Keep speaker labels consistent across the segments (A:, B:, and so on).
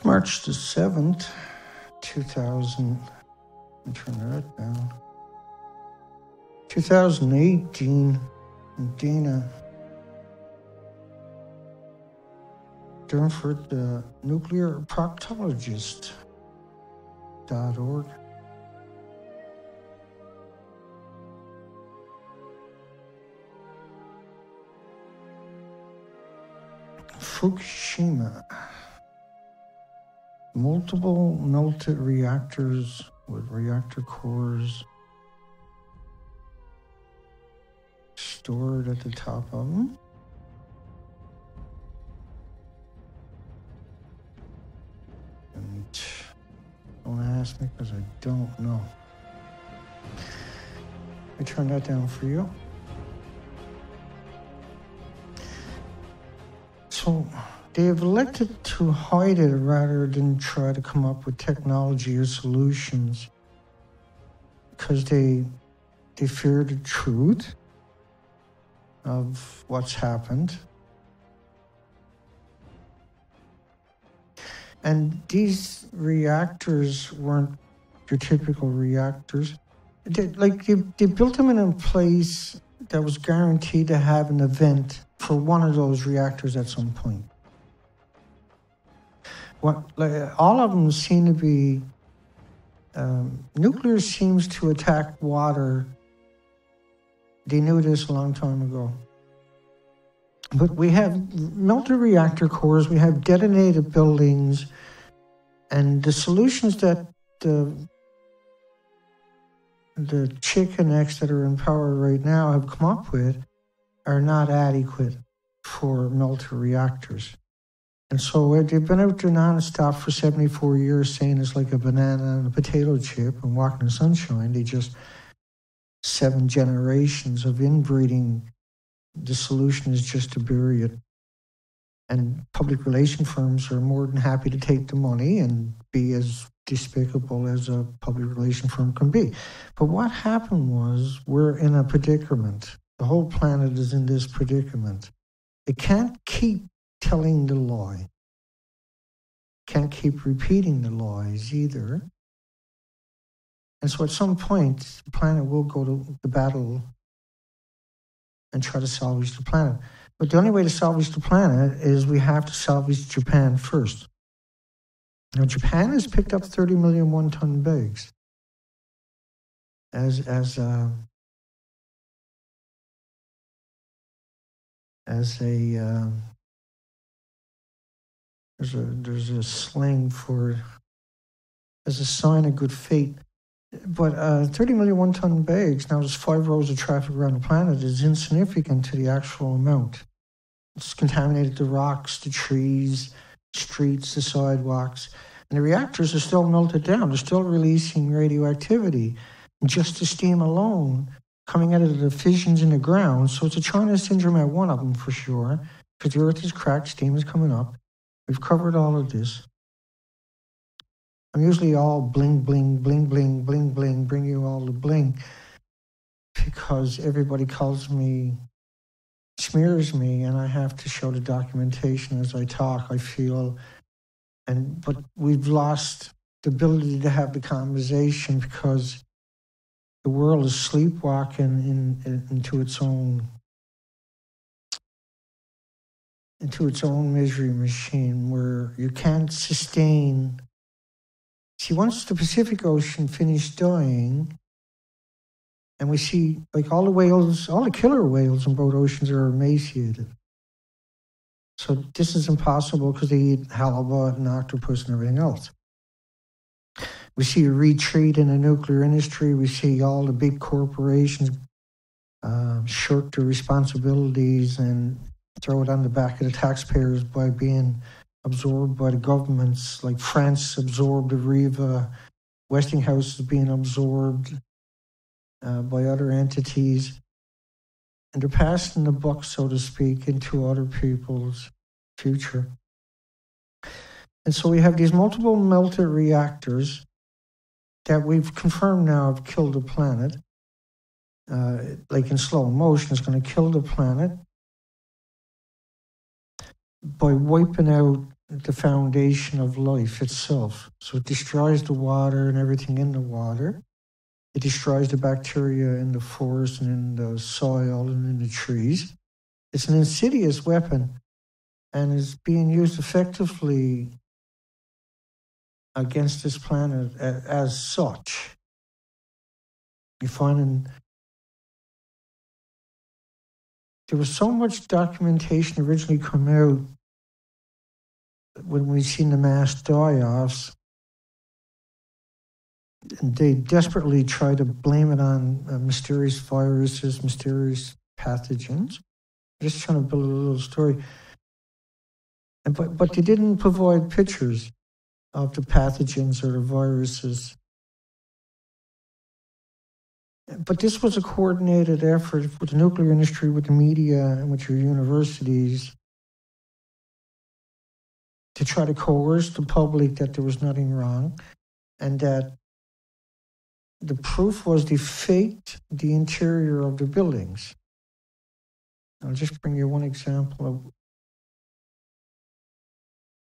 A: March the 7th, 2000, turn that down, 2018, and Dana Durnford, the nuclear proctologist.org. Fukushima. Multiple melted reactors with reactor cores stored at the top of them. And don't ask me because I don't know. I turn that down for you. So they have elected to hide it rather than try to come up with technology or solutions because they fear the truth of what's happened. And these reactors weren't your typical reactors. They built them in a place that was guaranteed to have an event for one of those reactors at some point. All of them seem to be, nuclear seems to attack water. They knew this a long time ago. But we have melted reactor cores, we have detonated buildings, and the solutions that the chicken eggs that are in power right now have come up with are not adequate for melted reactors. And so they've been out there nonstop for 74 years saying it's like a banana and a potato chip and walking in the sunshine. They just 7 generations of inbreeding. The solution is just to bury it. And public relation firms are more than happy to take the money and be as despicable as a public relation firm can be. But what happened was we're in a predicament. The whole planet is in this predicament. It can't keep telling the lie. Can't keep repeating the lies either. And so at some point, the planet will go to the battle and try to salvage the planet. But the only way to salvage the planet is we have to salvage Japan first. Now, Japan has picked up 30 million one-ton bags there's a slang for it as a sign of good fate. But 30 million one-ton bags, now there's 5 rows of traffic around the planet, is insignificant to the actual amount. It's contaminated the rocks, the trees, streets, the sidewalks. And the reactors are still melted down. They're still releasing radioactivity. And just the steam alone coming out of the fissions in the ground. So it's a China syndrome at one of them for sure, because the earth is cracked, steam is coming up. We've covered all of this. I'm usually all bling, bling, bling, bling, bling, bling, bring you all the bling, because everybody calls me, smears me, and I have to show the documentation as I talk, I feel. But we've lost the ability to have the conversation because the world is sleepwalking into its own misery machine where you can't sustain. See, once the Pacific Ocean finished dying, and we see like all the whales, all the killer whales in both oceans are emaciated. So this is impossible because they eat halibut and octopus and everything else. We see a retreat in the nuclear industry. We see all the big corporations shirk their responsibilities and throw it on the back of the taxpayers by being absorbed by the governments. Like France absorbed Areva, Westinghouse is being absorbed by other entities. And they're passing the buck, so to speak, into other people's future. And so we have these multiple melted reactors that we've confirmed now have killed the planet. Like in slow motion, it's going to kill the planet by wiping out the foundation of life itself. So it destroys the water and everything in the water. It destroys the bacteria in the forest and in the soil and in the trees. It's an insidious weapon and is being used effectively against this planet as such. You find there was so much documentation originally come out when we seen the mass die-offs, and they desperately try to blame it on mysterious viruses, mysterious pathogens. Just trying to build a little story. But they didn't provide pictures of the pathogens or the viruses. But this was a coordinated effort with the nuclear industry, with the media, and with your universities to try to coerce the public that there was nothing wrong, and that the proof was they faked the interior of the buildings. I'll just bring you one example of,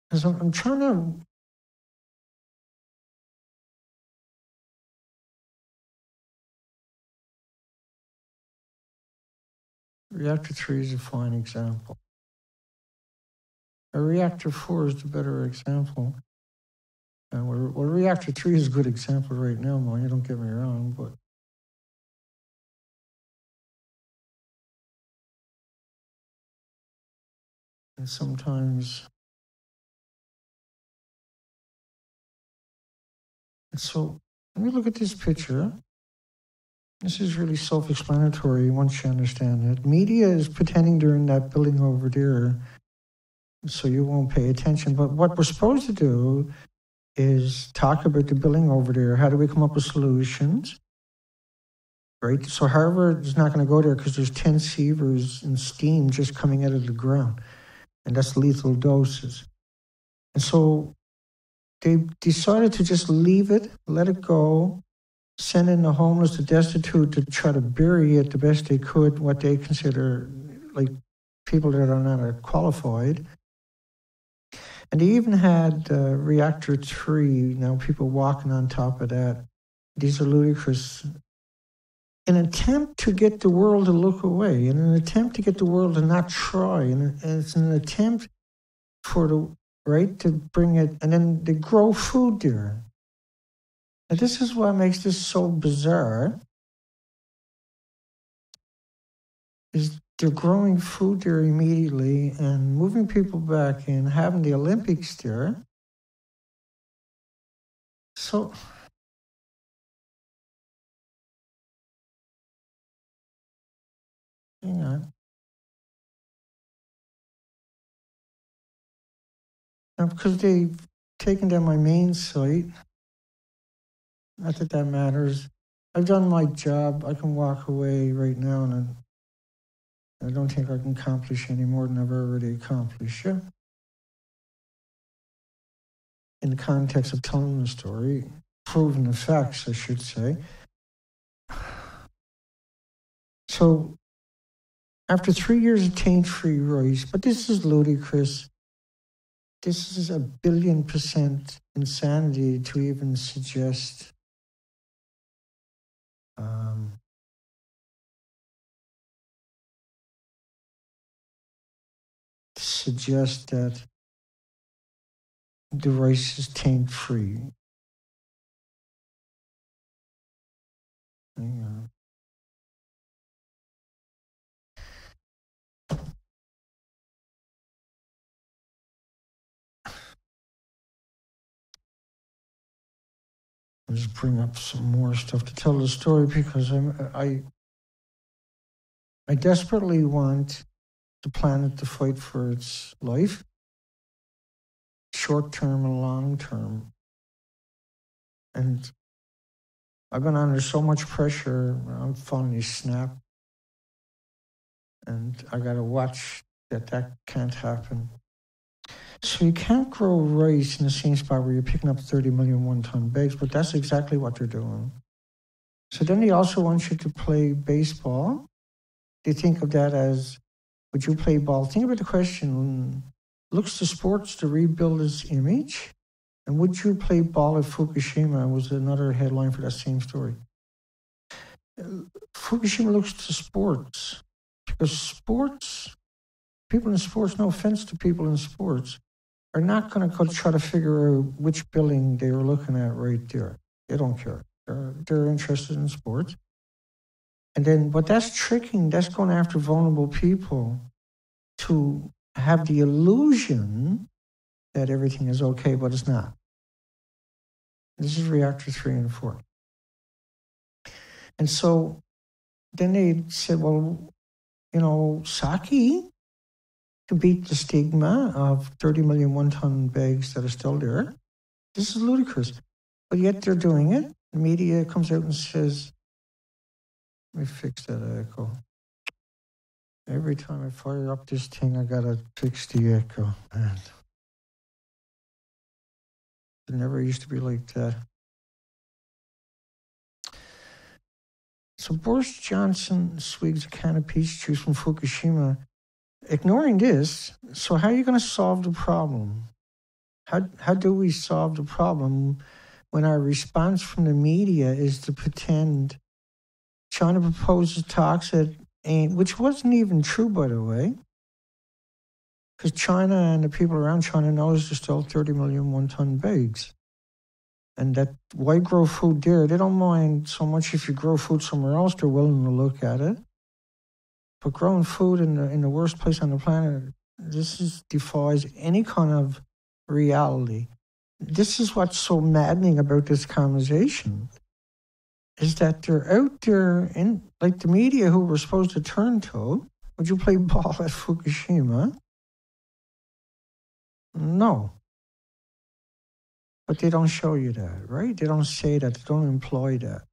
A: because I'm trying to Reactor 3 is a fine example. A Reactor 4 is the better example. And Reactor 3 is a good example right now, Moya, don't get me wrong, but and sometimes. And so let me look at this picture. This is really self-explanatory once you understand it. Media is pretending they're in that building over there, so you won't pay attention. But what we're supposed to do is talk about the building over there. How do we come up with solutions? Right? So Harvard is not going to go there because there's 10 sievers and steam just coming out of the ground. And that's lethal doses. And so they decided to just leave it, let it go, send in the homeless, the destitute to try to bury it the best they could, what they consider like people that are not qualified. And they even had Reactor 3, now people walking on top of that. These are ludicrous. In an attempt to get the world to look away, in an attempt to get the world to not try, and it's an attempt for the right to bring it, and then they grow food there. And this is what makes this so bizarre, is they're growing food there immediately and moving people back in, having the Olympics there. So, hang on. Now, because they've taken down my main site, not that that matters. I've done my job. I can walk away right now, and I don't think I can accomplish any more than I've already accomplished. Yeah? In the context of telling the story, proving the facts, I should say. So, after 3 years of taint-free rice, but this is ludicrous. This is 1,000,000,000% insanity to even suggest that the rice is taint-free. Hang on. I'll just bring up some more stuff to tell the story, because I desperately want the planet to fight for its life, short term and long term. And I've been under so much pressure, I'm finally snapped. And I got to watch that can't happen. So you can't grow rice in the same spot where you're picking up 30 million one-ton bags, but that's exactly what they're doing. So then they also want you to play baseball. They think of that as, would you play ball? Think about the question, looks to sports to rebuild his image. And would you play ball at Fukushima was another headline for that same story. Fukushima looks to sports because people in sports, no offense to people in sports, are not going to try to figure out which building they were looking at right there. They don't care. They're interested in sports. And then, but that's tricking, that's going after vulnerable people to have the illusion that everything is okay, but it's not. This is reactor 3 and 4. And so then they said, well, sake to beat the stigma of 30 million one-ton bags that are still there. This is ludicrous. But yet they're doing it. The media comes out and says, let me fix that echo. Every time I fire up this thing, I gotta fix the echo. Man. It never used to be like that. So Boris Johnson swigs a can of peach juice from Fukushima. Ignoring this, so how are you going to solve the problem? How do we solve the problem when our response from the media is to pretend China proposes talks which wasn't even true, by the way, because China and the people around China knows there's still 30 million one-ton bags. And that why grow food there? They don't mind so much if you grow food somewhere else. They're willing to look at it. But growing food in the worst place on the planet, defies any kind of reality. This is what's so maddening about this conversation, is that they're out there, in like the media who we're supposed to turn to. Would you play ball at Fukushima? No. But they don't show you that, right? They don't say that. They don't employ that.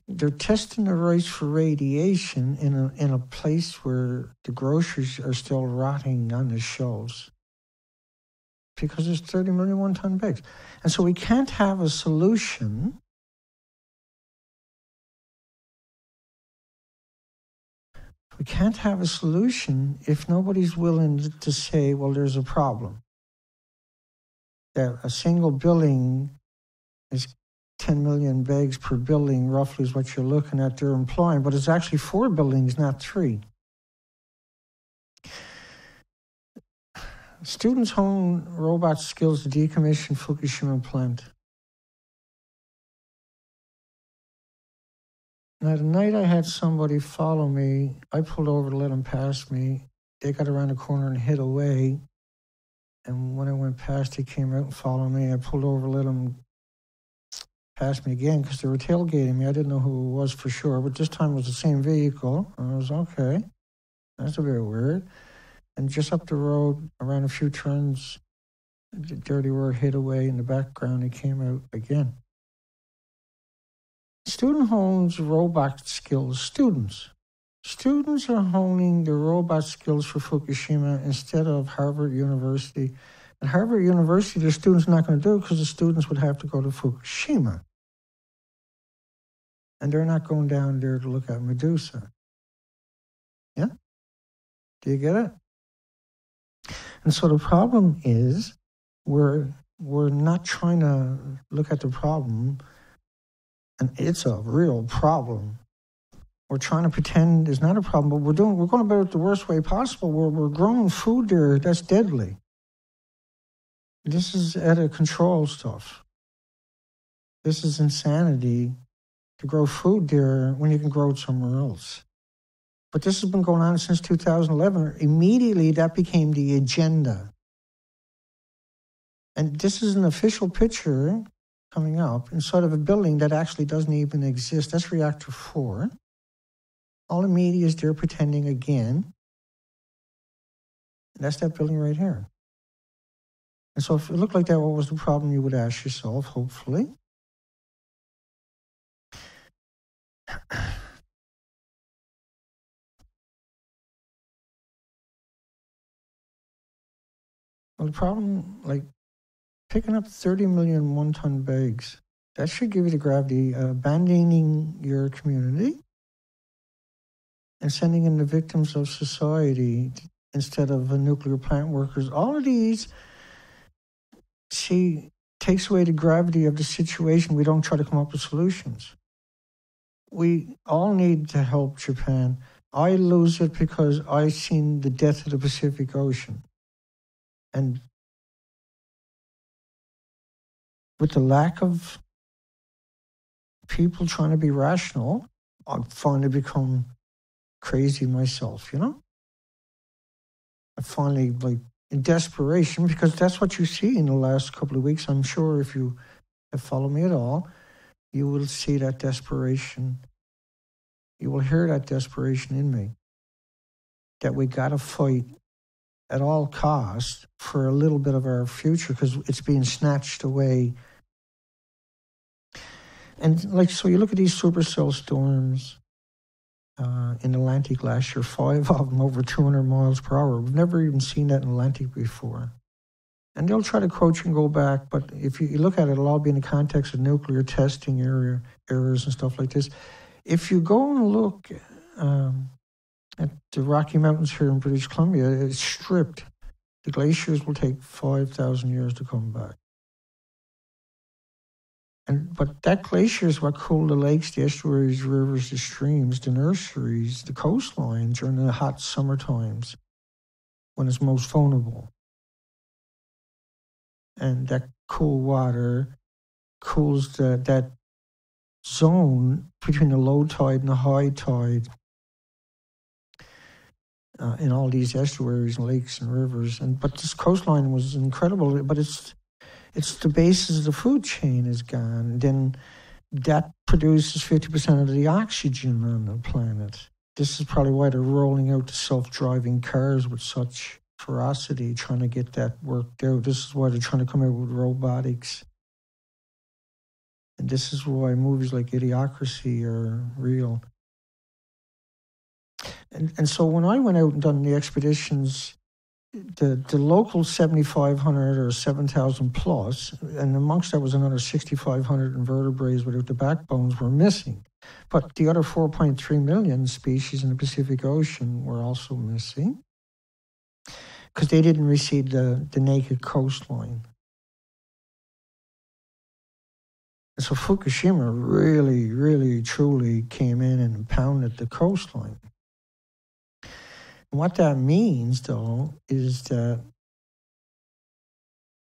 A: They're testing the rights for radiation in a place where the groceries are still rotting on the shelves because there's 30 million one-ton bags. And so we can't have a solution if nobody's willing to say, well, there's a problem. That a single building is 10 million bags per building, roughly, is what you're looking at. They're employing, but it's actually 4 buildings, not 3. Students hone robot skills to decommission Fukushima plant. Now, the night I had somebody follow me, I pulled over to let them pass me. They got around the corner and hid away. And when I went past, he came out and followed me. I pulled over, let him pass me again because they were tailgating me. I didn't know who it was for sure, but this time it was the same vehicle. And I was, okay, that's a bit weird. And just up the road, around a few turns, there they were hid away in the background. He came out again. Student hones robot skills. Students are honing their robot skills for Fukushima instead of Harvard University. At Harvard University, the students are not going to do it because the students would have to go to Fukushima. And they're not going down there to look at Medusa. Yeah? Do you get it? And so the problem is we're not trying to look at the problem, and it's a real problem. We're trying to pretend it's not a problem, but we're going about it the worst way possible. We're growing food there that's deadly. This is out of control stuff. This is insanity to grow food there when you can grow it somewhere else. But this has been going on since 2011. Immediately, that became the agenda. And this is an official picture coming up inside of a building that actually doesn't even exist. That's reactor 4. All the media is there pretending again. And that's that building right here. And so if it looked like that, what was the problem, you would ask yourself, hopefully. Well, the problem, like picking up 30 million one-ton bags, that should give you the gravity, abandoning your community and sending in the victims of society instead of nuclear plant workers. All of these, takes away the gravity of the situation. We don't try to come up with solutions. We all need to help Japan. I lose it because I've seen the death of the Pacific Ocean. And with the lack of people trying to be rational, I've finally become crazy myself, I finally, in desperation, because that's what you see in the last couple of weeks. I'm sure if you have followed me at all, you will see that desperation. You will hear that desperation in me, that we got to fight at all costs for a little bit of our future because it's being snatched away. And so you look at these supercell storms in the Atlantic last year, 5 of them over 200 miles per hour. We've never even seen that in the Atlantic before. And they'll try to quote you and go back, but if you look at it, it'll all be in the context of nuclear testing errors and stuff like this. If you go and look at the Rocky Mountains here in British Columbia, it's stripped. The glaciers will take 5,000 years to come back. But that glacier is what cooled the lakes, the estuaries, rivers, the streams, the nurseries, the coastlines during the hot summer times when it's most vulnerable. And that cool water cools that zone between the low tide and the high tide in all these estuaries and lakes and rivers. But this coastline was incredible. But it's the basis of the food chain is gone. Then that produces 50% of the oxygen on the planet. This is probably why they're rolling out the self-driving cars with such ferocity, trying to get that worked out. This is why they're trying to come out with robotics. And this is why movies like Idiocracy are real. And so when I went out and done the expeditions, the local 7,500 or 7,000 plus, and amongst that was another 6,500 invertebrates without the backbones were missing. But the other 4.3 million species in the Pacific Ocean were also missing because they didn't receive the naked coastline. And so Fukushima really, really, truly came in and pounded the coastline. And what that means, though, is that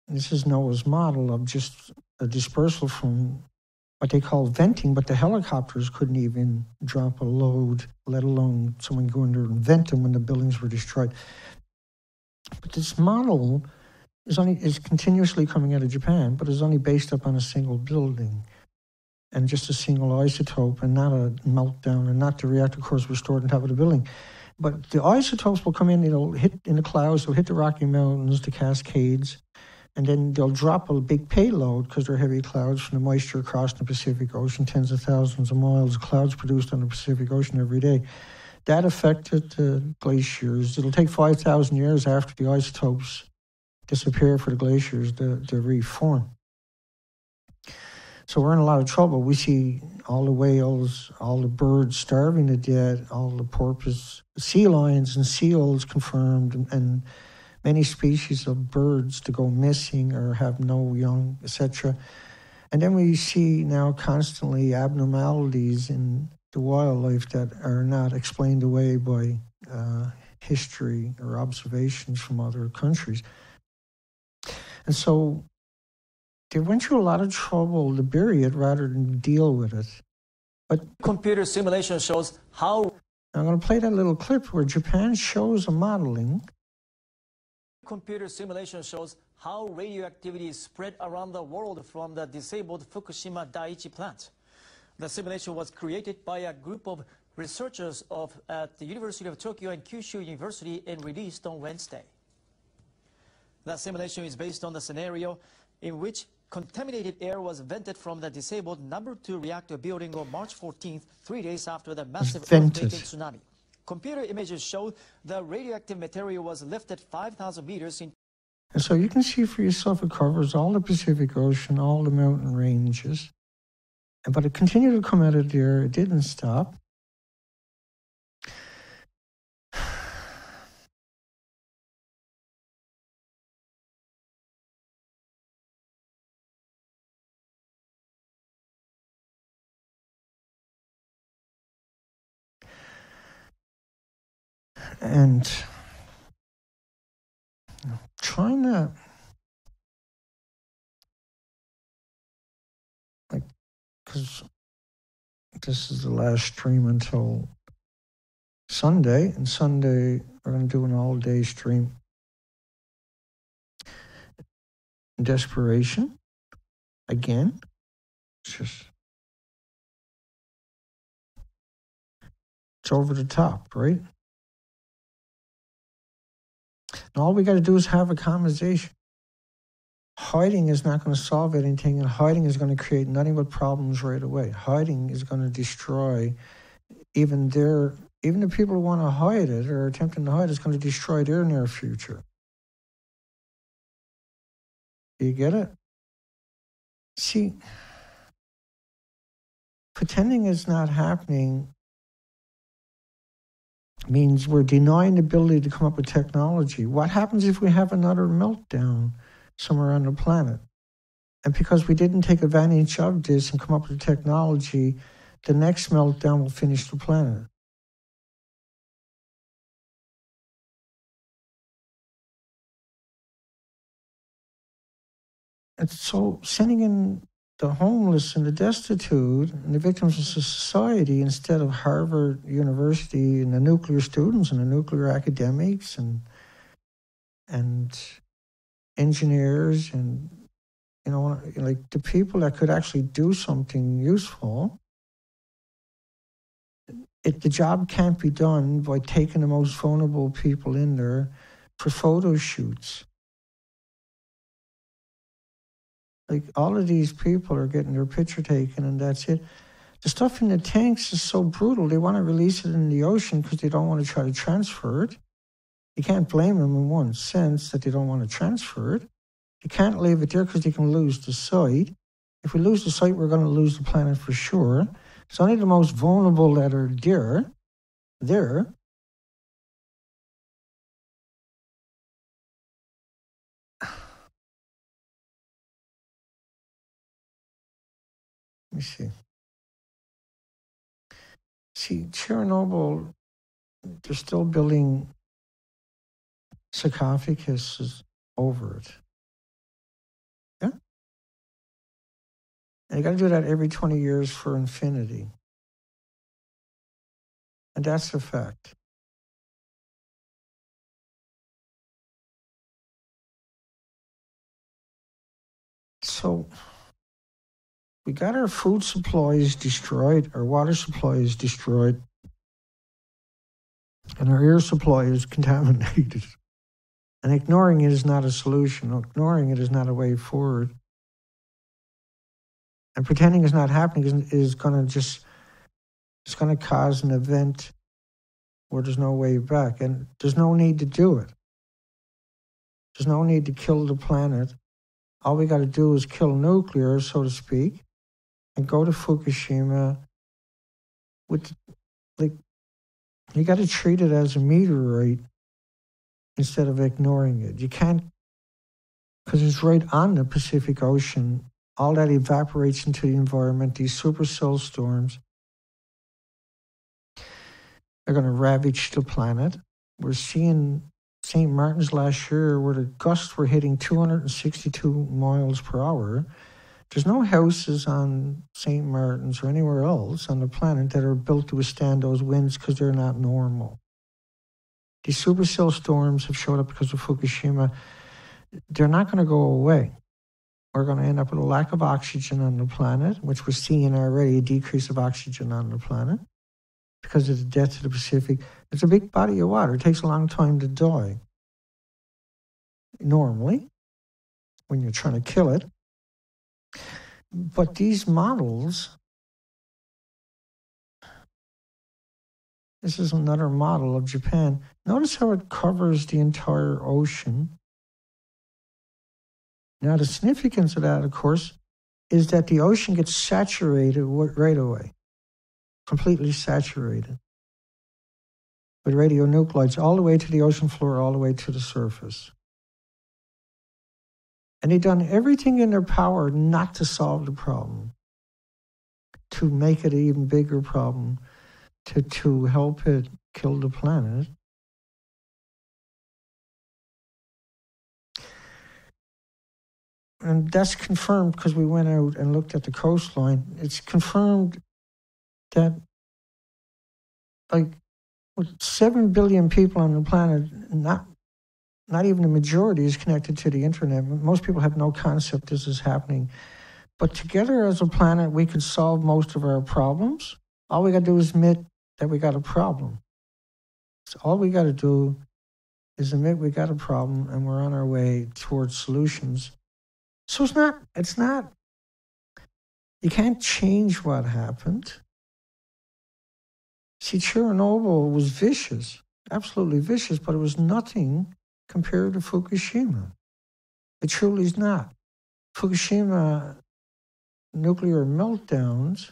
A: this is Noah's model of just a dispersal from what they call venting, but the helicopters couldn't even drop a load, let alone someone go in there and vent them when the buildings were destroyed. But this model is continuously coming out of Japan, but is only based up on a single building and just a single isotope and not a meltdown and not the reactor cores were stored on top of the building. But the isotopes will come in, they'll hit in the clouds, they'll hit the Rocky Mountains, the Cascades, and then they'll drop a big payload because they're heavy clouds from the moisture across the Pacific Ocean, tens of thousands of miles of clouds produced on the Pacific Ocean every day. That affected the glaciers. It'll take 5,000 years after the isotopes disappear for the glaciers to reform. So we're in a lot of trouble. We see all the whales, all the birds starving to death, all the porpoise, sea lions and seals confirmed, and many species of birds to go missing or have no young, etc. And then we see now constantly abnormalities in the wildlife that are not explained away by history or observations from other countries. And so they went through a lot of trouble to bury it rather than deal with it. But
B: computer simulation shows how...
A: I'm going to play that little clip where Japan shows a modeling.
B: Computer simulation shows how radioactivity is spread around the world from the disabled Fukushima Daiichi plant. The simulation was created by a group of researchers at the University of Tokyo and Kyushu University and released on Wednesday. The simulation is based on the scenario in which contaminated air was vented from the disabled number 2 reactor building on March 14th, 3 days after the massive earthquake and tsunami. Computer images showed the radioactive material was lifted 5,000 meters in.
A: And so you can see for yourself it covers all the Pacific Ocean, all the mountain ranges. But it continued to come out of there. It didn't stop. And trying to, like, because this is the last stream until Sunday, and Sunday we're going to do an all-day stream. Desperation, again, it's over the top, right? And all we got to do is have a conversation. Hiding is not going to solve anything, and hiding is going to create nothing but problems right away. Hiding is going to destroy even the people who want to hide it or attempting to hide it is going to destroy their near future. Do you get it? See, pretending it's not happening means we're denying the ability to come up with technology. What happens if we have another meltdown somewhere on the planet? And because we didn't take advantage of this and come up with technology, the next meltdown will finish the planet. And so sending in the homeless and the destitute and the victims of society instead of Harvard University and the nuclear students and the nuclear academics and engineers and, like the people that could actually do something useful. The job can't be done by taking the most vulnerable people in there for photo shoots. Like, all of these people are getting their picture taken and that's it. The stuff in the tanks is so brutal. They want to release it in the ocean because they don't want to try to transfer it. You can't blame them in one sense that they don't want to transfer it. You can't leave it there because they can lose the site. If we lose the site, we're going to lose the planet for sure. It's only the most vulnerable that are there. Let me see. See, Chernobyl, they're still building sarcophaguses over it. Yeah? And you got to do that every 20 years for infinity. And that's a fact. So we got our food supplies destroyed, our water supply is destroyed, and our air supply is contaminated. And ignoring it is not a solution. Ignoring it is not a way forward. And pretending it's not happening is going to it's going to cause an event where there's no way back. And there's no need to do it. There's no need to kill the planet. All we got to do is kill nuclear, so to speak, and go to Fukushima you got to treat it as a meteorite instead of ignoring it. You can't, because it's right on the Pacific Ocean. All that evaporates into the environment. These supercell storms are going to ravage the planet. We're seeing St. Martin's last year where the gusts were hitting 262 miles per hour. There's no houses on St. Martin's or anywhere else on the planet that are built to withstand those winds because they're not normal. These supercell storms have showed up because of Fukushima. They're not going to go away. We're going to end up with a lack of oxygen on the planet, which we're seeing already, a decrease of oxygen on the planet because of the death of the Pacific. It's a big body of water. It takes a long time to die. Normally, when you're trying to kill it. But these models, this is another model of Japan. Notice how it covers the entire ocean. Now, the significance of that, of course, is that the ocean gets saturated right away, completely saturated with radionuclides all the way to the ocean floor, all the way to the surface. And they've done everything in their power not to solve the problem, to make it an even bigger problem, to help it kill the planet. and that's confirmed because we went out and looked at the coastline. It's confirmed that, like, with 7 billion people on the planet, not even a majority is connected to the internet. Most people have no concept this is happening. But together as a planet, we can solve most of our problems. All we got to do is admit that we got a problem. So all we got to do is admit we got a problem and we're on our way towards solutions. So it's not, you can't change what happened. See, Chernobyl was vicious, absolutely vicious, but it was nothing compared to Fukushima. It truly is not. Fukushima nuclear meltdowns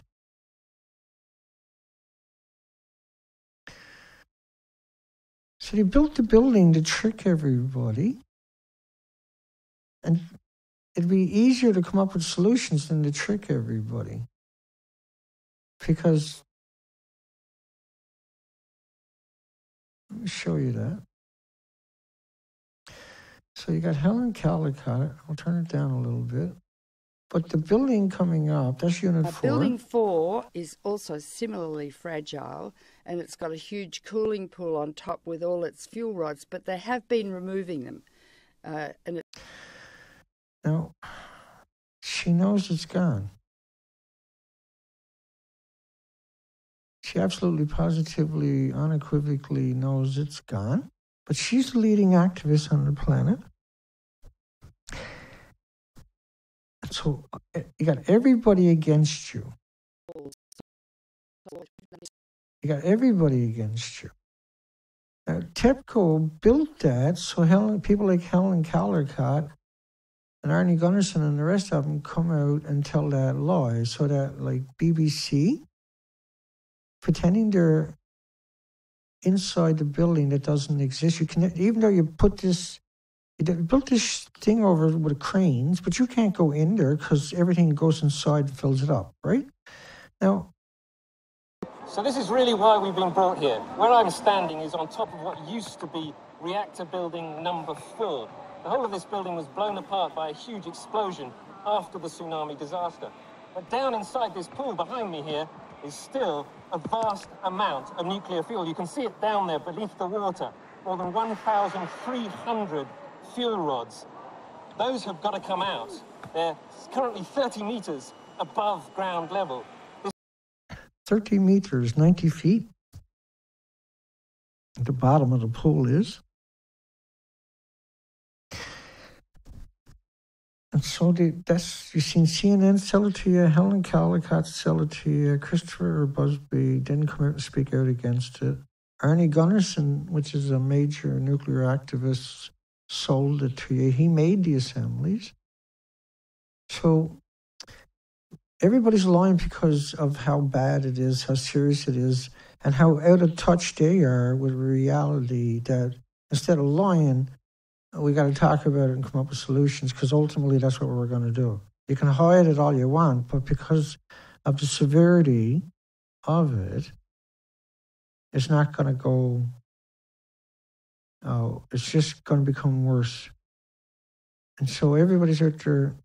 A: so they built the building to trick everybody, and it'd be easier to come up with solutions than to trick everybody, because let me show you that. So you got Helen Caldicott. I'll turn it down a little bit. But the building coming up, that's Unit 4.
C: Building 4 is also similarly fragile, and it's got a huge cooling pool on top with all its fuel rods, but they have been removing them.
A: Now, she knows it's gone. She absolutely, positively, unequivocally knows it's gone. But she's the leading activist on the planet. So you got everybody against you. You got everybody against you. TEPCO built that so people like Helen Caldicott and Arnie Gunnarsson and the rest of them come out and tell that lie, so that, like, BBC, pretending they're inside the building that doesn't exist. You can, even though you built this thing over with cranes, but you can't go in there because everything goes inside and fills it up, right? Now,
D: so this is really why we've been brought here. Where I'm standing is on top of what used to be reactor building number 4. The whole of this building was blown apart by a huge explosion after the tsunami disaster. But down inside this pool behind me here is still a vast amount of nuclear fuel. You can see it down there beneath the water. More than 1,300 fuel rods. Those have got to come out. They're currently 30 meters above ground level.
A: 30 meters, 90 feet. At the bottom of the pool is. And so you've seen CNN sell it to you, Helen Caldicott sell it to you, Christopher Busby didn't come out and speak out against it. Arnie Gunnarsson, which is a major nuclear activist, sold it to you. He made the assemblies. So everybody's lying because of how bad it is, how serious it is, and how out of touch they are with reality, that instead of lying, we got to talk about it and come up with solutions, because ultimately that's what we're going to do. You can hide it all you want, but because of the severity of it, it's not going to go, it's just going to become worse. And so everybody's out there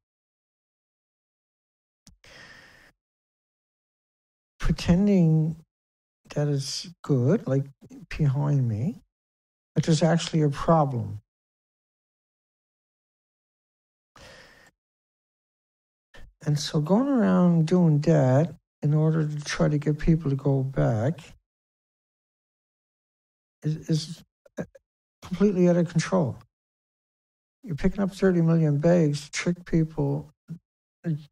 A: pretending that it's good, like behind me, but there's actually a problem. And so going around doing that in order to try to get people to go back is completely out of control. You're picking up 30 million bags to trick people.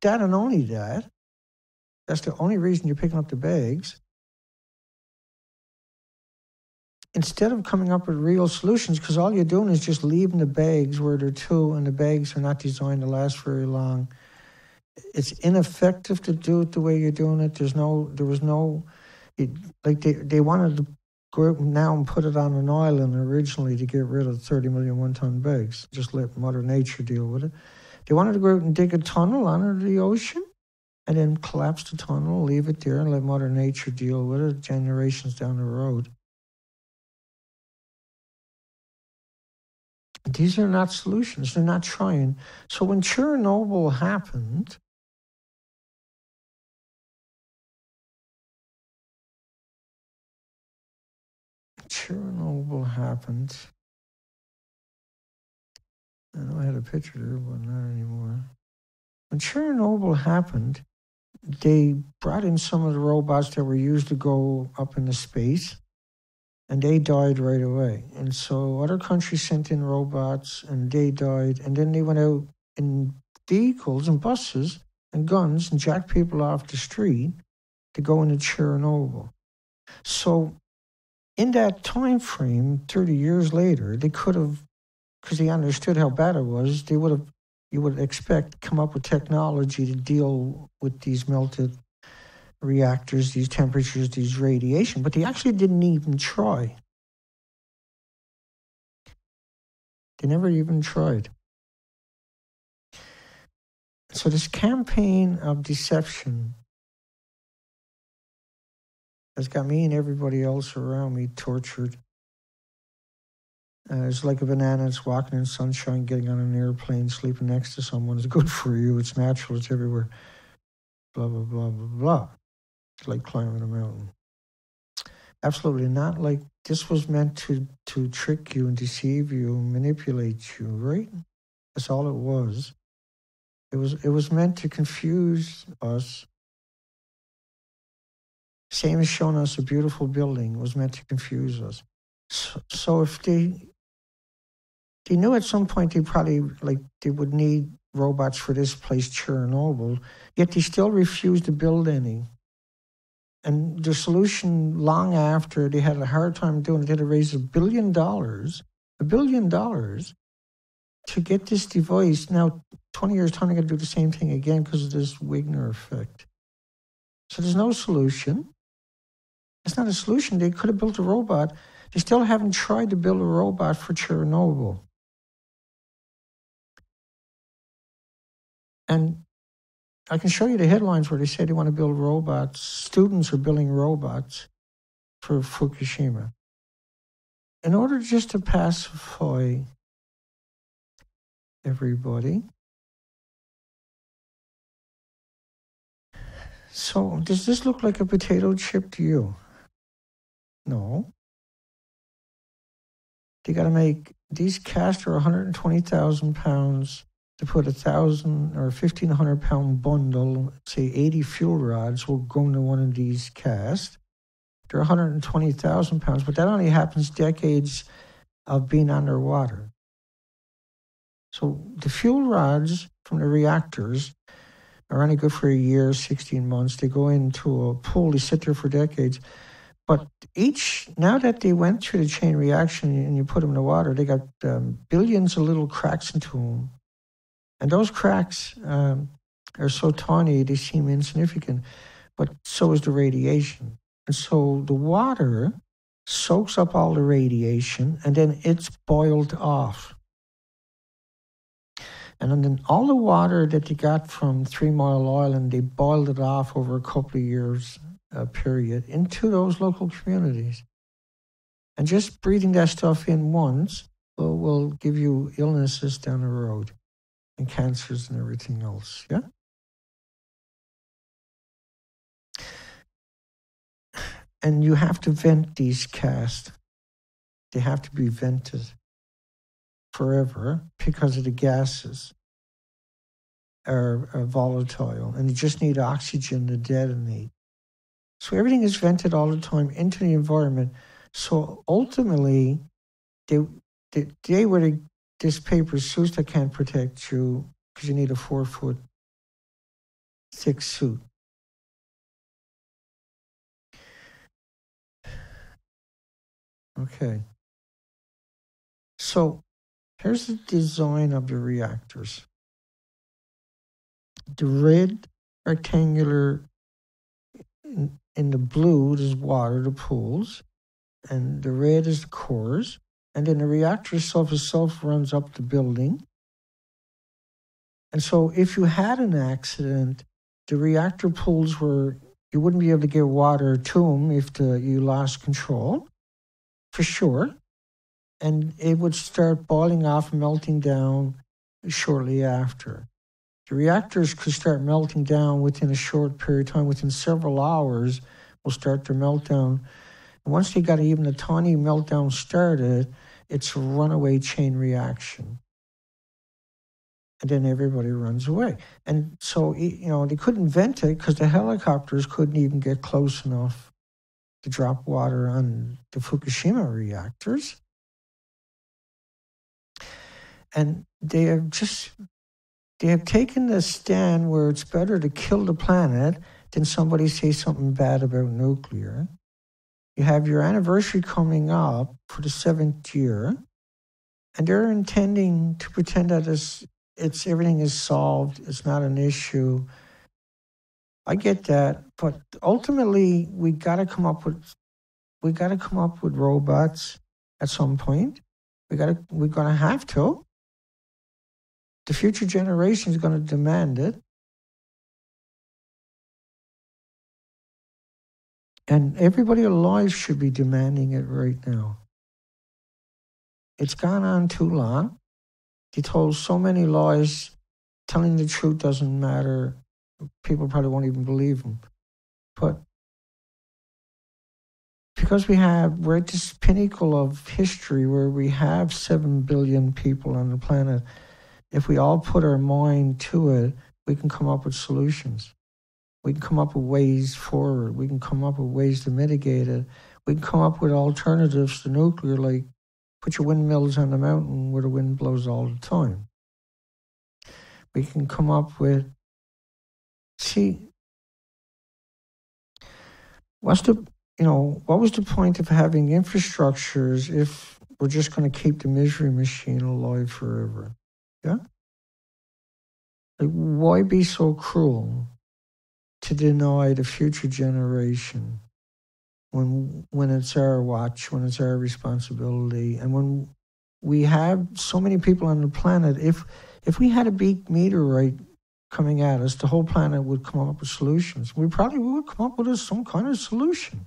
A: That and only that. That's the only reason you're picking up the bags. Instead of coming up with real solutions, because all you're doing is just leaving the bags where they're to, and the bags are not designed to last very long. It's ineffective to do it the way you're doing it. They wanted to go out now and put it on an island originally to get rid of 30 million one-ton bags. Just let Mother Nature deal with it. They wanted to go out and dig a tunnel under the ocean and then collapse the tunnel, leave it there and let Mother Nature deal with it generations down the road. These are not solutions. They're not trying. So when Chernobyl happened, I know I had a picture there, but not anymore. When Chernobyl happened, they brought in some of the robots that were used to go up into space, and they died right away. And so other countries sent in robots, and they died. And then they went out in vehicles and buses and guns and jacked people off the street to go into Chernobyl. So in that time frame, 30 years later, they could have, because they understood how bad it was, they would have, you would expect, come up with technology to deal with these melted reactors, these temperatures, these radiation, but they actually didn't even try. They never even tried. So this campaign of deception has got me and everybody else around me tortured. It's like a banana that's walking in sunshine, getting on an airplane, sleeping next to someone. It's good for you. It's natural. It's everywhere. Blah, blah, blah, blah, blah. It's like climbing a mountain. Absolutely not. Like this was meant to trick you and deceive you and manipulate you, right? That's all it was. It was meant to confuse us. Same as showing us a beautiful building was meant to confuse us. So if they knew at some point they probably, like, they would need robots for this place, Chernobyl, yet they still refused to build any. And the solution, long after they had a hard time doing it, they had to raise $1 billion to get this device. Now, 20 years time, they're going to do the same thing again because of this Wigner effect. So there's no solution. It's not a solution. They could have built a robot. They still haven't tried to build a robot for Chernobyl. And I can show you the headlines where they say they want to build robots. Students are building robots for Fukushima. In order just to pacify everybody. So does this look like a potato chip to you? No. They got to make, these casts are 120,000 pounds. To put 1,000 or 1,500 pound bundle, say 80 fuel rods, will go into one of these casts. They're 120,000 pounds, but that only happens decades of being underwater. So the fuel rods from the reactors are only good for a year, 16 months. They go into a pool, they sit there for decades. But now that they went through the chain reaction and you put them in the water, they got billions of little cracks into them. And those cracks are so tiny, they seem insignificant, but so is the radiation. And so the water soaks up all the radiation, and then it's boiled off. And then all the water that they got from 3 Mile Island, they boiled it off over a couple of years period into those local communities. And just breathing that stuff in once will give you illnesses down the road. And cancers and everything else, yeah? And you have to vent these casts. They have to be vented forever because of the gases are volatile, and you just need oxygen to detonate. So everything is vented all the time into the environment. So ultimately, they were this paper suits that can't protect you because you need a 4-foot thick suit. Okay. So here's the design of the reactors. The red rectangular in the blue is water, the pools, and the red is the cores. And then the reactor itself runs up the building. And so if you had an accident, the reactor pools you wouldn't be able to get water to them if you lost control, for sure. and it would start boiling off and melting down shortly after. The reactors could start melting down within a short period of time, within several hours, will start their meltdown. And once they got even a tiny meltdown started, it's a runaway chain reaction. And then everybody runs away. And so, they couldn't vent it because the helicopters couldn't even get close enough to drop water on the Fukushima reactors. And they have taken this stand where it's better to kill the planet than somebody say something bad about nuclear. You have your anniversary coming up for the 7th year, and they're intending to pretend that it's everything is solved, it's not an issue. I get that, but ultimately we gotta come up with robots at some point. We're gonna have to. The future generation is gonna demand it. And everybody alive should be demanding it right now. It's gone on too long. They told so many lies. Telling the truth doesn't matter. People probably won't even believe them. But because we're at this pinnacle of history where we have 7 billion people on the planet, if we all put our mind to it, we can come up with solutions. We can come up with ways forward. We can come up with ways to mitigate it. We can come up with alternatives to nuclear, like put your windmills on the mountain where the wind blows all the time. We can come up with, what was the point of having infrastructures if we're just going to keep the misery machine alive forever? Yeah? Like, why be so cruel to deny the future generation when it's our watch, when it's our responsibility, and when we have so many people on the planet? If we had a big meteorite coming at us, the whole planet would come up with solutions. We probably would come up with some kind of solution.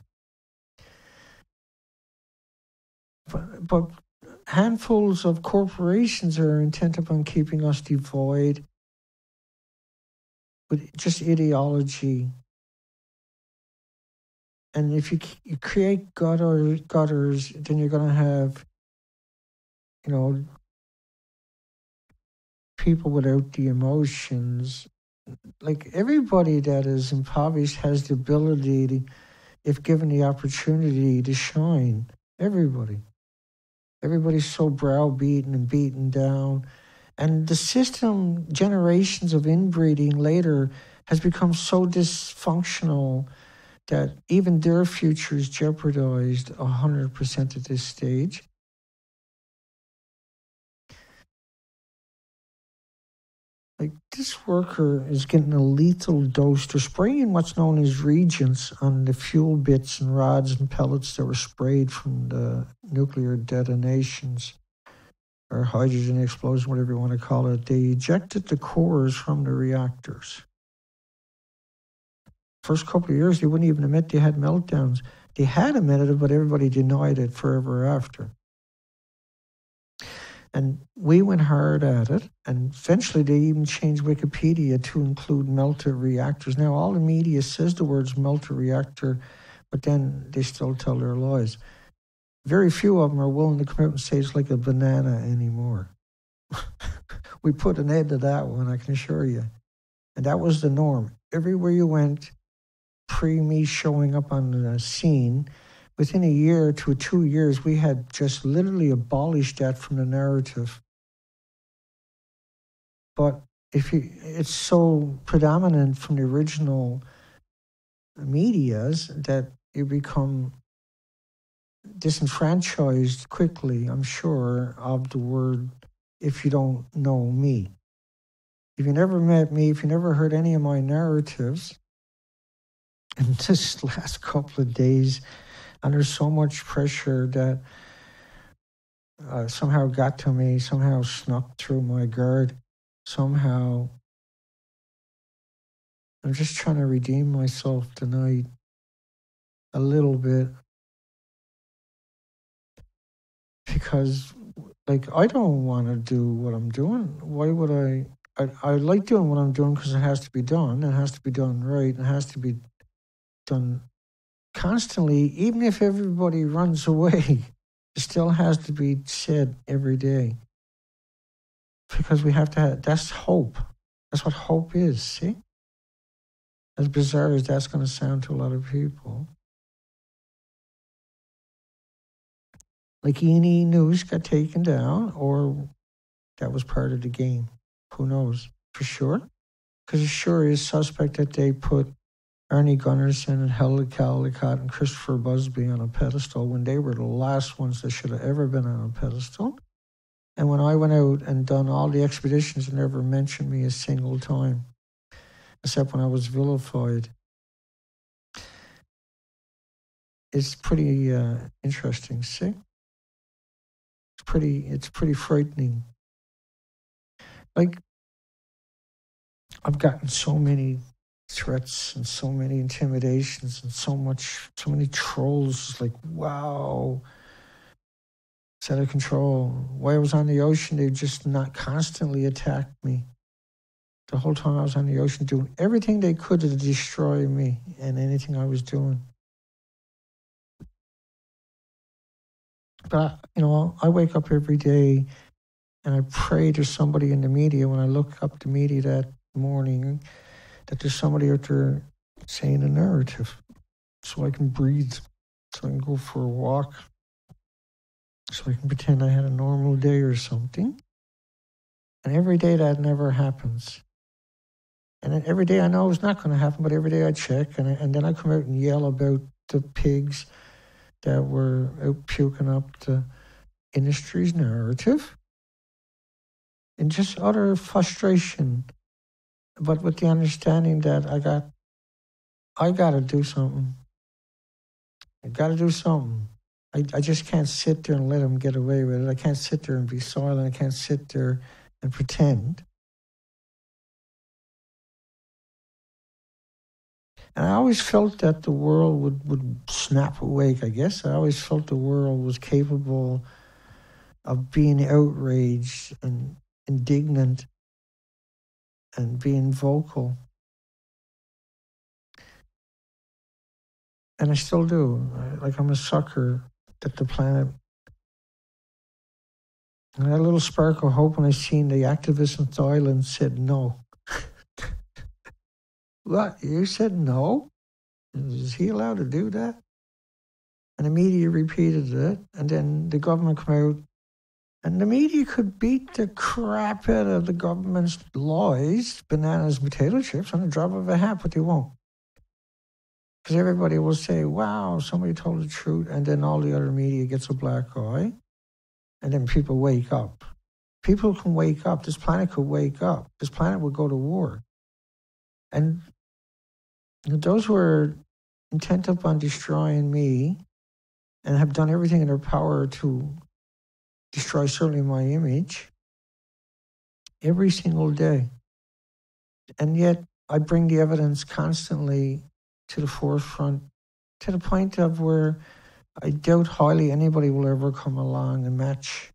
A: But handfuls of corporations are intent upon keeping us devoid with just ideology. And if you create gutters, then you're going to have, people without the emotions. Like, everybody that is impoverished has the ability to, if given the opportunity, to shine. Everybody's so browbeaten and beaten down. And the system, generations of inbreeding later, has become so dysfunctional that even their future is jeopardized 100% at this stage. Like, this worker is getting a lethal dose. They're spraying what's known as reagents on the fuel bits and rods and pellets that were sprayed from the nuclear detonations or hydrogen explosion, whatever you want to call it. They ejected the cores from the reactors. First couple of years, they wouldn't even admit they had meltdowns. They had admitted it, but everybody denied it forever after. And we went hard at it, and eventually they even changed Wikipedia to include melted reactors. Now, all the media says the words melted reactor, but then they still tell their lies. Very few of them are willing to come out and say it's like a banana anymore. We put an end to that one, I can assure you. And that was the norm. Everywhere you went, pre me showing up on the scene, within a year to 2 years, we had just literally abolished that from the narrative. But it's so predominant from the original medias that you become disenfranchised quickly, I'm sure, of the word if you don't know me. If you never met me, if you never heard any of my narratives, in this last couple of days, under so much pressure that somehow got to me, somehow snuck through my guard, somehow I'm just trying to redeem myself tonight a little bit. because, like, I don't want to do what I'm doing. Why would I like doing what I'm doing because it has to be done. It has to be done right. It has to be done constantly, even if everybody runs away. It still has to be said every day. Because we have to have, that's hope. That's what hope is, see? As bizarre as that's going to sound to a lot of people. Like E&E News got taken down, or that was part of the game. Who knows? For sure. Because it sure is suspect that they put Arnie Gunnarsson and Helen Caldicott and Christopher Busby on a pedestal when they were the last ones that should have ever been on a pedestal. And when I went out and done all the expeditions, they never mentioned me a single time, except when I was vilified. It's pretty interesting, see? It's pretty frightening. Like, I've gotten so many threats and so many intimidations and so many trolls. It's like, wow, it's out of control. While I was on the ocean, they just not constantly attacked me. The whole time I was on the ocean, doing everything they could to destroy me and anything I was doing. But, I wake up every day and I pray there's somebody in the media. When I look up the media that morning, that there's somebody out there saying a narrative so I can breathe, so I can go for a walk, so I can pretend I had a normal day or something. And every day that never happens. And then every day I know it's not going to happen, but every day I check, and then I come out and yell about the pigs that were out puking up the industry's narrative. And just utter frustration, but with the understanding that I got to do something. I got to do something. I just can't sit there and let them get away with it. I can't sit there and be silent. I can't sit there and pretend. And I always felt that the world would snap awake, I guess. I always felt the world was capable of being outraged and indignant and being vocal. And I still do. Like, I'm a sucker that the planet... And that little spark of hope when I seen the activists in Thailand said no. What? You said no? Is he allowed to do that? And the media repeated it, and then the government came out, and the media could beat the crap out of the government's lies, bananas, potato chips, on the drop of a hat, but they won't. Because everybody will say, wow, somebody told the truth, and then all the other media gets a black eye, and then people wake up. People can wake up. This planet could wake up. This planet would go to war. And those who are intent upon destroying me and have done everything in their power to destroy certainly my image every single day. And yet I bring the evidence constantly to the forefront, to the point of where I doubt highly anybody will ever come along and match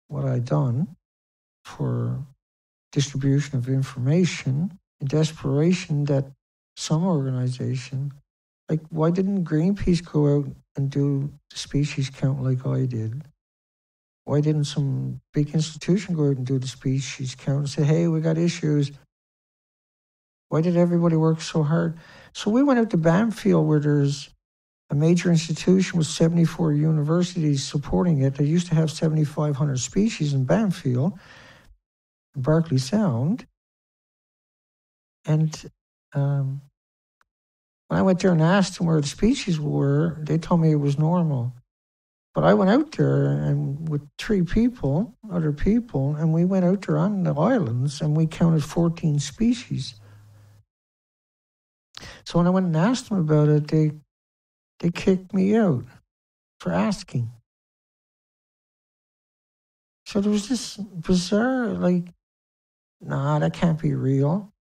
A: what I've done for distribution of information in desperation that some organization, like, why didn't Greenpeace go out and do the species count like I did? Why didn't some big institution go out and do the species count and say, hey, we got issues? Why did everybody work so hard? So we went out to Banfield, where there's a major institution with 74 universities supporting it. They used to have 7,500 species in Banfield, Berkeley Sound. And when I went there and asked them where the species were, they told me it was normal. But I went out there and with 3 people, other people, and we went out there on the islands and we counted 14 species. So when I went and asked them about it, they kicked me out for asking. So there was this bizarre, like, nah, that can't be real.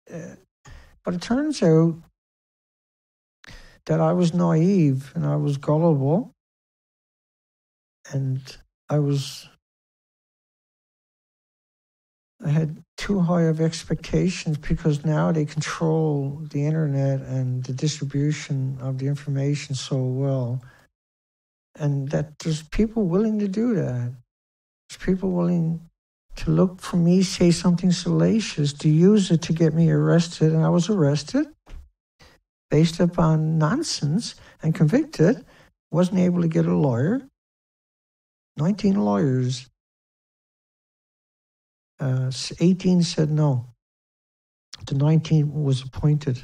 A: But it turns out that I was naive and I was gullible. And I had too high of expectations because now they control the internet and the distribution of the information so well. And that there's people willing to do that. There's people willing to look for me, say something salacious, to use it to get me arrested. And I was arrested based upon nonsense and convicted. Wasn't able to get a lawyer. 19 lawyers. 18 said no. The 19th was appointed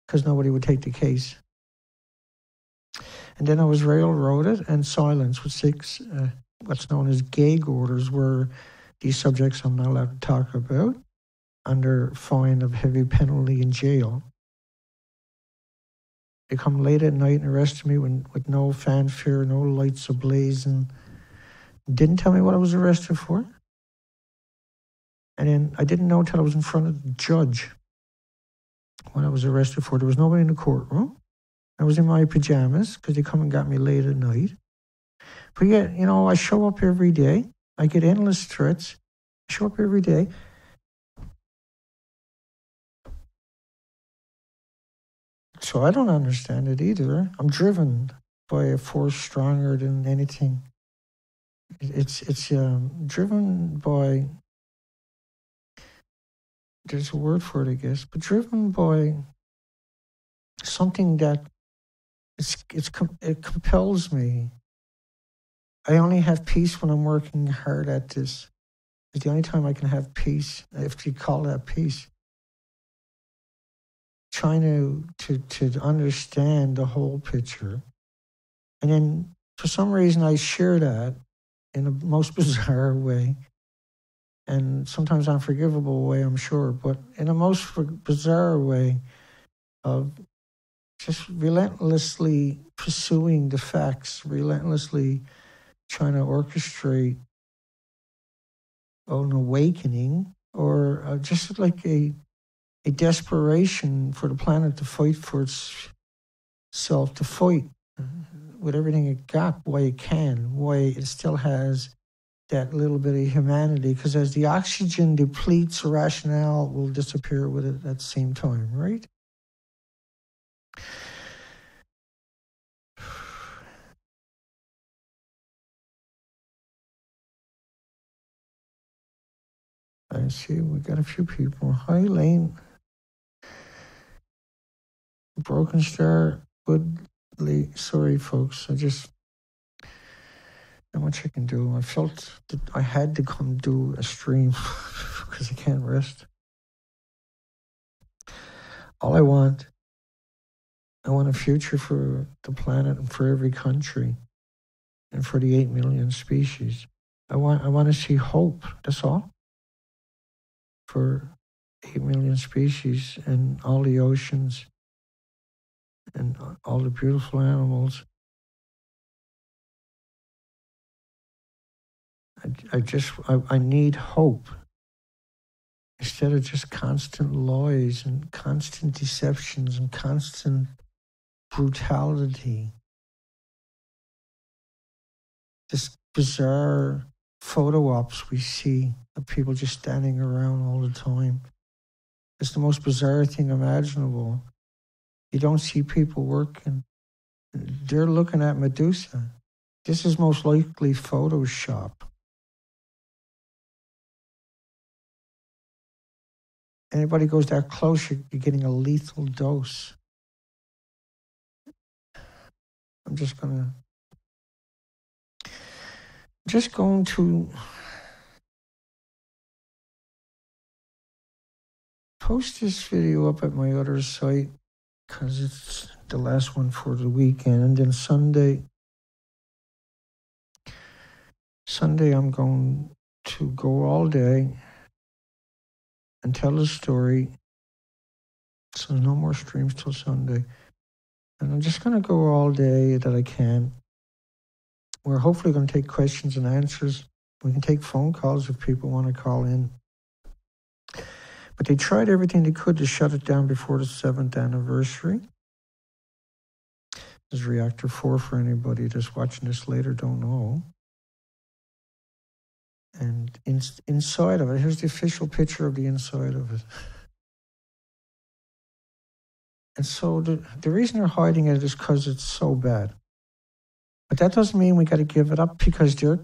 A: because nobody would take the case. And then I was railroaded and silenced with 6 what's known as gag orders, where these subjects I'm not allowed to talk about, under fine of heavy penalty in jail. They come late at night and arrested me with no fanfare, no lights ablaze, and didn't tell me what I was arrested for. And then I didn't know until I was in front of the judge what I was arrested for. There was nobody in the courtroom. I was in my pajamas because they come and got me late at night. But yet, I show up every day. I get endless threats. I show up every day. So I don't understand it either. I'm driven by a force stronger than anything. It's driven by, there's a word for it, I guess, but driven by something that it compels me. I only have peace when I'm working hard at this. It's the only time I can have peace, if you call that peace. Trying to understand the whole picture. And then for some reason I share that in the most bizarre way. And sometimes unforgivable way, I'm sure, but in a most bizarre way of just relentlessly pursuing the facts, relentlessly trying to orchestrate an awakening, or just like a desperation for the planet to fight for itself, to fight with everything it got, why it can, why it still has that little bit of humanity. Because as the oxygen depletes, rationale will disappear with it at the same time, right? I see we got a few people. Hi, Lane. Broken Star, Woodley. Sorry, folks. Not much I can do. I felt that I had to come do a stream because I can't rest. All I want a future for the planet and for every country and for the 8 million species. I want to see hope. That's all. For 8 million species and all the oceans and all the beautiful animals. I need hope. Instead of just constant lies and constant deceptions and constant brutality. This bizarre photo ops we see of people just standing around all the time. It's the most bizarre thing imaginable. You don't see people working. They're looking at Medusa. This is most likely Photoshop. Anybody goes that close, you're getting a lethal dose. I'm just going to post this video up at my other site because it's the last one for the weekend. And then Sunday I'm going to go all day and tell a story. So no more streams till Sunday. And I'm just going to go all day that I can. We're hopefully going to take questions and answers. We can take phone calls if people want to call in. But they tried everything they could to shut it down before the 7th anniversary. This is reactor 4 for anybody that's watching this later don't know. And inside of it, here's the official picture of the inside of it. And so the reason they're hiding it is because it's so bad. But that doesn't mean we got to give it up because they're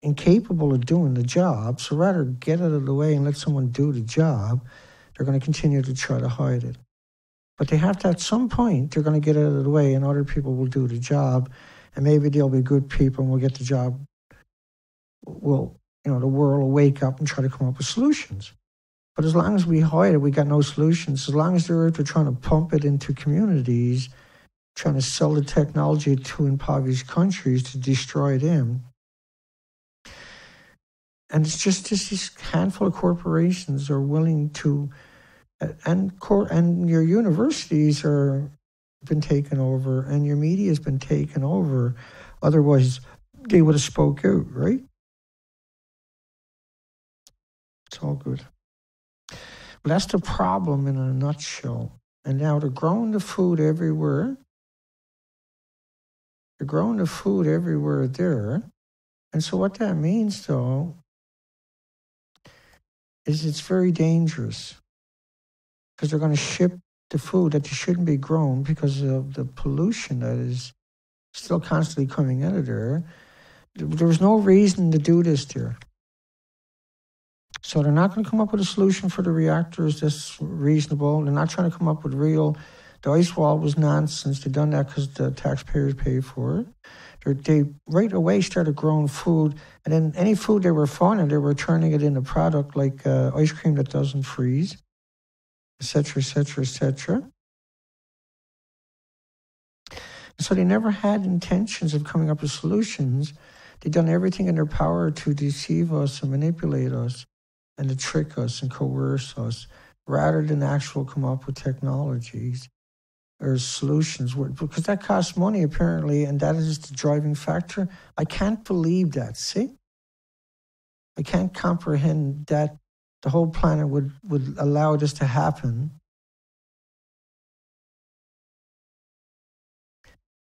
A: incapable of doing the job. So rather get it out of the way and let someone do the job. They're going to continue to try to hide it. But they have to, at some point, they're going to get it out of the way and other people will do the job. And maybe they'll be good people and we'll get the job. The world will wake up and try to come up with solutions. But as long as we hide it, we got no solutions. As long as they're trying to pump it into communities, trying to sell the technology to impoverished countries to destroy them. And it's just this handful of corporations are willing to, and your universities are been taken over, and your media has been taken over. Otherwise, they would have spoke out, right? It's all good. Well, that's the problem in a nutshell. And now they're growing the food everywhere. They're growing the food everywhere there. And so what that means, though, is it's very dangerous. Because they're going to ship the food that shouldn't be grown because of the pollution that is still constantly coming out of there. There was no reason to do this there. So they're not going to come up with a solution for the reactors that's reasonable. They're not trying to come up with the ice wall was nonsense. They've done that because the taxpayers pay for it. They right away started growing food, and then any food they were finding, they were turning it into product like ice cream that doesn't freeze, etc., etc., etc. So they never had intentions of coming up with solutions. They've done everything in their power to deceive us and manipulate us and to trick us and coerce us rather than actually come up with technologies or solutions. Because that costs money, apparently, and that is the driving factor. I can't believe that, see? I can't comprehend that the whole planet would allow this to happen.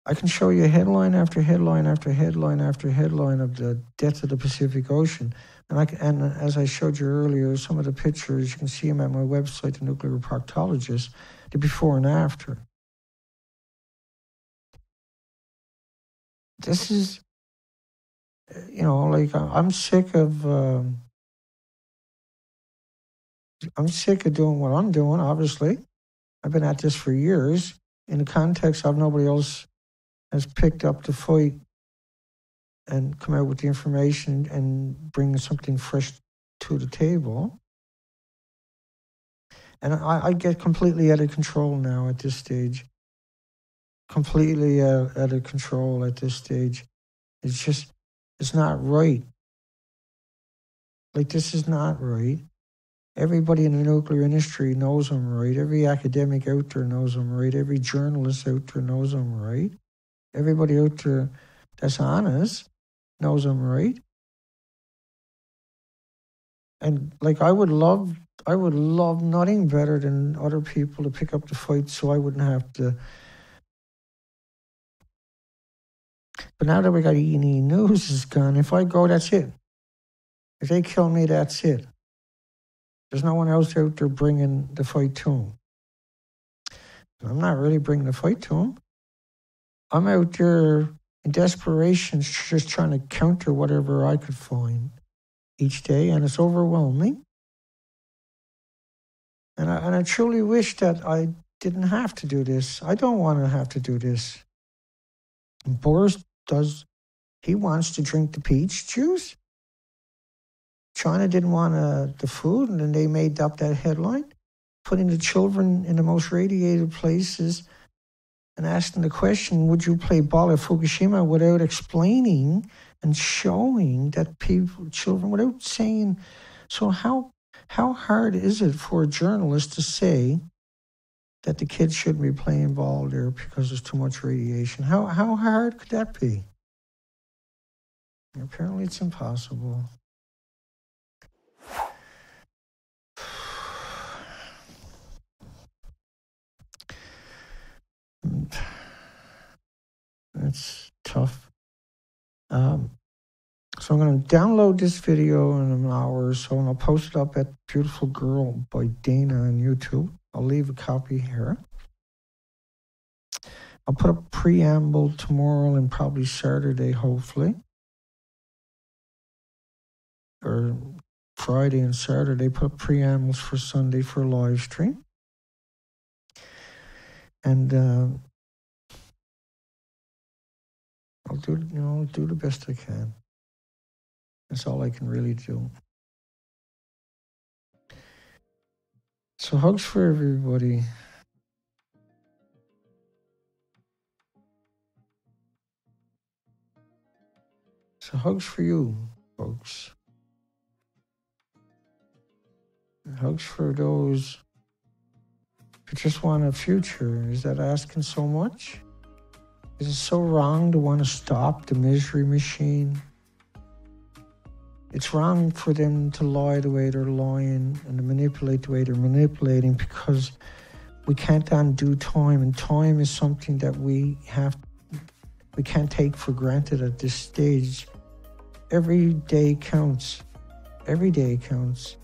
A: I can show you headline after headline after headline after headline of the death of the Pacific Ocean. And as I showed you earlier, some of the pictures, you can see them at my website, The Nuclear Proctologist, the before and after. This is, I'm sick of doing what I'm doing, obviously. I've been at this for years in the context of nobody else has picked up the fight and come out with the information and bring something fresh to the table. And I get completely out of control now at this stage. Completely out of control at this stage. It's not right. Like, this is not right. Everybody in the nuclear industry knows I'm right. Every academic out there knows I'm right. Every journalist out there knows I'm right. Everybody out there that's honest knows I'm right. And I would love nothing better than other people to pick up the fight so I wouldn't have to. But now that we got E&E News is gone, if I go, that's it. If they kill me, that's it. There's no one else out there bringing the fight to them. I'm not really bringing the fight to them. I'm out there in desperation, just trying to counter whatever I could find each day, and it's overwhelming. And I truly wish that I didn't have to do this. I don't want to have to do this. And Boris he wants to drink the peach juice. China didn't want the food, and then they made up that headline, putting the children in the most radiated places and asking the question, would you play ball at Fukushima, without explaining and showing that children, without saying, so how hard is it for a journalist to say that the kids shouldn't be playing ball there because there's too much radiation? How hard could that be? Apparently it's impossible. It's tough. So I'm going to download this video in an hour or so, and I'll post it up at Beautiful Girl by Dana on YouTube. I'll leave a copy here. I'll put a preamble tomorrow and probably Saturday, hopefully. Or Friday and Saturday, put up preambles for Sunday for a live stream. And I'll do the best I can. That's all I can really do. So hugs for everybody. So hugs for you, folks. And hugs for those who just want a future. Is that asking so much? Is it so wrong to want to stop the misery machine? It's wrong for them to lie the way they're lying and to manipulate the way they're manipulating, because we can't undo time, and time is something that we can't take for granted at this stage. Every day counts. Every day counts.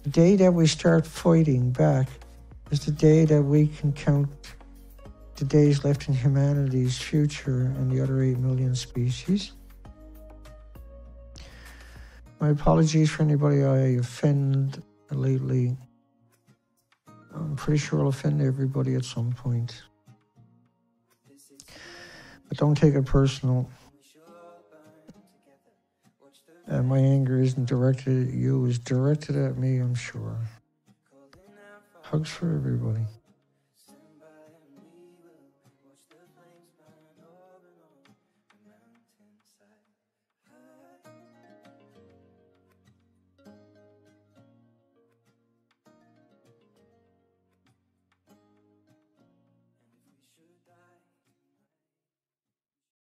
A: The day that we start fighting back is the day that we can count the days left in humanity's future and the other 8 million species. My apologies for anybody I offend lately. I'm pretty sure I'll offend everybody at some point. But don't take it personal. My anger isn't directed at you, it's directed at me, I'm sure. Hugs for everybody.